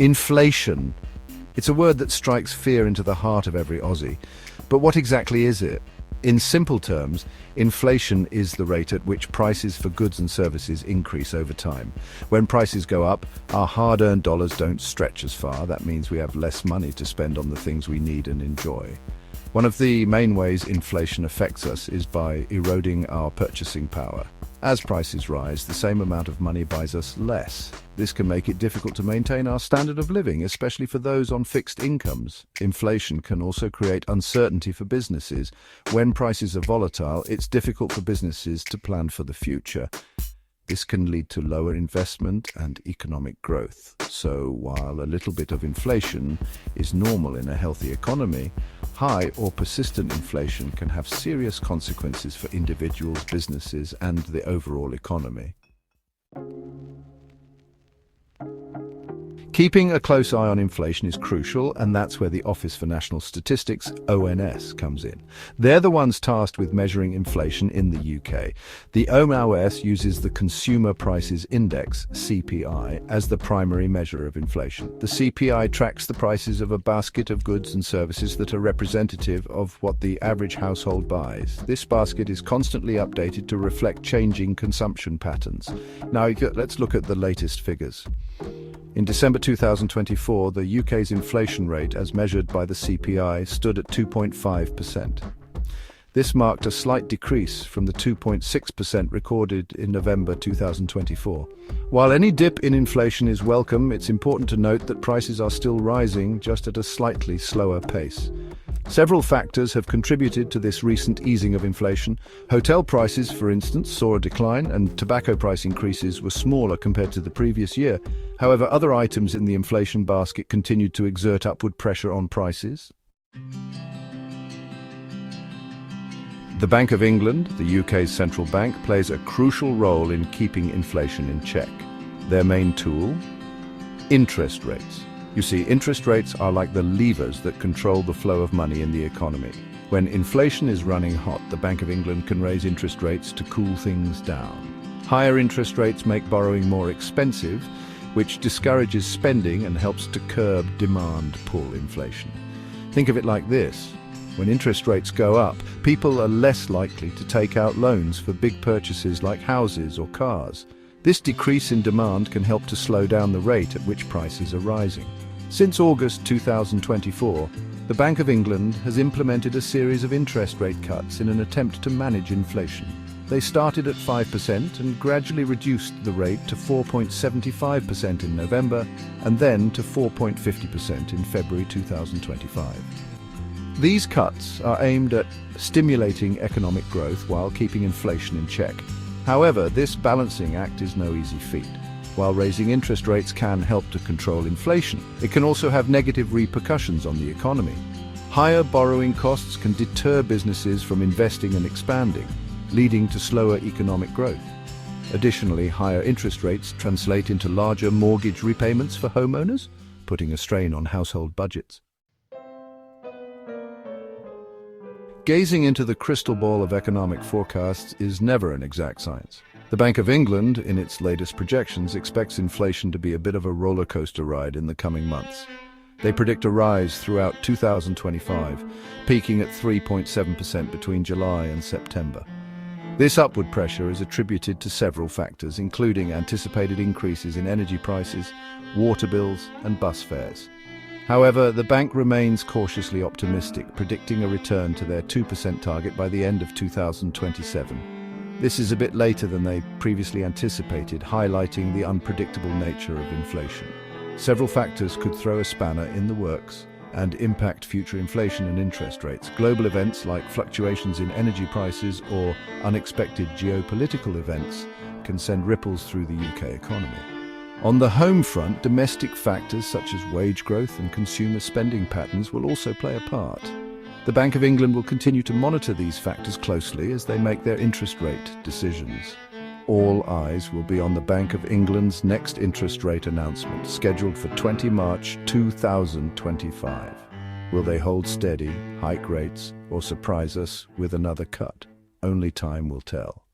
Inflation. It's a word that strikes fear into the heart of every Aussie. But what exactly is it? In simple terms, inflation is the rate at which prices for goods and services increase over time. When prices go up, our hard-earned dollars don't stretch as far. That means we have less money to spend on the things we need and enjoy. One of the main ways inflation affects us is by eroding our purchasing power. As prices rise, the same amount of money buys us less. This can make it difficult to maintain our standard of living, especially for those on fixed incomes. Inflation can also create uncertainty for businesses. When prices are volatile, it's difficult for businesses to plan for the future. This can lead to lower investment and economic growth. So while a little bit of inflation is normal in a healthy economy, high or persistent inflation can have serious consequences for individuals, businesses, and the overall economy. Keeping a close eye on inflation is crucial, and that's where the Office for National Statistics, ONS, comes in. They're the ones tasked with measuring inflation in the UK. The ONS uses the Consumer Prices Index, CPI, as the primary measure of inflation. The CPI tracks the prices of a basket of goods and services that are representative of what the average household buys. This basket is constantly updated to reflect changing consumption patterns. Now, let's look at the latest figures. In December 2024, the UK's inflation rate, as measured by the CPI, stood at 2.5%. This marked a slight decrease from the 2.6% recorded in November 2024. While any dip in inflation is welcome, it's important to note that prices are still rising, just at a slightly slower pace. Several factors have contributed to this recent easing of inflation. Hotel prices, for instance, saw a decline, and tobacco price increases were smaller compared to the previous year. However, other items in the inflation basket continued to exert upward pressure on prices. The Bank of England, the UK's central bank, plays a crucial role in keeping inflation in check. Their main tool? Interest rates. You see, interest rates are like the levers that control the flow of money in the economy. When inflation is running hot, the Bank of England can raise interest rates to cool things down. Higher interest rates make borrowing more expensive, which discourages spending and helps to curb demand pull inflation. Think of it like this. When interest rates go up, people are less likely to take out loans for big purchases like houses or cars. This decrease in demand can help to slow down the rate at which prices are rising. Since August 2024, the Bank of England has implemented a series of interest rate cuts in an attempt to manage inflation. They started at 5% and gradually reduced the rate to 4.75% in November and then to 4.50% in February 2025. These cuts are aimed at stimulating economic growth while keeping inflation in check. However, this balancing act is no easy feat. While raising interest rates can help to control inflation, it can also have negative repercussions on the economy. Higher borrowing costs can deter businesses from investing and expanding, leading to slower economic growth. Additionally, higher interest rates translate into larger mortgage repayments for homeowners, putting a strain on household budgets. Gazing into the crystal ball of economic forecasts is never an exact science. The Bank of England, in its latest projections, expects inflation to be a bit of a roller coaster ride in the coming months. They predict a rise throughout 2025, peaking at 3.7% between July and September. This upward pressure is attributed to several factors, including anticipated increases in energy prices, water bills, and bus fares. However, the bank remains cautiously optimistic, predicting a return to their 2% target by the end of 2027. This is a bit later than they previously anticipated, highlighting the unpredictable nature of inflation. Several factors could throw a spanner in the works and impact future inflation and interest rates. Global events like fluctuations in energy prices or unexpected geopolitical events can send ripples through the UK economy. On the home front, domestic factors such as wage growth and consumer spending patterns will also play a part. The Bank of England will continue to monitor these factors closely as they make their interest rate decisions. All eyes will be on the Bank of England's next interest rate announcement, scheduled for 20 March 2025. Will they hold steady, hike rates, or surprise us with another cut? Only time will tell.